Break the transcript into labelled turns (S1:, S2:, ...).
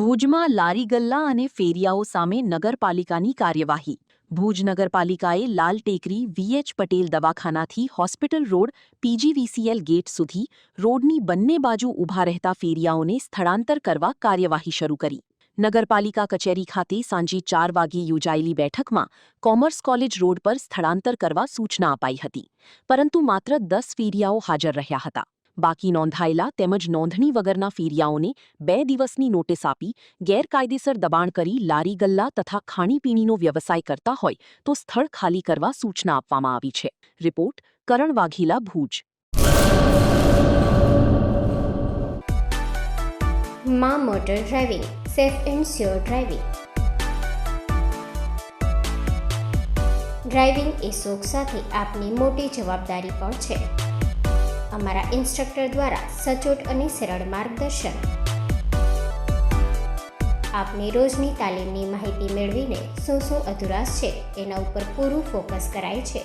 S1: ભુજમાં લારી ગલ્લા અને ફેરિયાઓ સામે નગરપાલિકાની કાર્યવાહી. ભુજ નગરપાલિકાએ લાલ ટેકરી વીએચ પટેલ દવાખાનાથી હોસ્પિટલ રોડ પીજીવીસીએલ ગેટ સુધી રોડની બંને બાજુ ઊભા રહેતા ફેરિયાઓને સ્થળાંતર કરવા કાર્યવાહી શરૂ કરી. નગરપાલિકા કચેરી ખાતે સાંજે 4 વાગ્યે યોજાયેલી બેઠકમાં કોમર્સ કોલેજ રોડ પર સ્થળાંતર કરવા સૂચના અપાઈ હતી, પરંતુ માત્ર 10 ફેરિયાઓ હાજર રહ્યા હતા. બાકી નોંધાયેલા તેમજ નોંધણી વગરના ફેરિયાઓને 2 દિવસની નોટિસ આપી ગેરકાયદેસર દબાણ કરી લારી ગલ્લા તથા ખાણીપીણીનો વ્યવસાય કરતા હોય તો સ્થળ ખાલી કરવા સૂચના આપવામાં આવી છે. રિપોર્ટ કરણ વાઘેલા, ભુજ.
S2: માં motor driving, safe and sure driving. Driving એ શોખ સાથે આપની મોટી જવાબદારી પણ છે. અમારા ઇન્સ્ટ્રક્ટર દ્વારા સચોટ અને સરળ માર્ગદર્શન. આપની રોજની તાલીમની માહિતી મેળવીને શું અધુરાશ છે એના ઉપર પૂરું ફોકસ કરાય છે.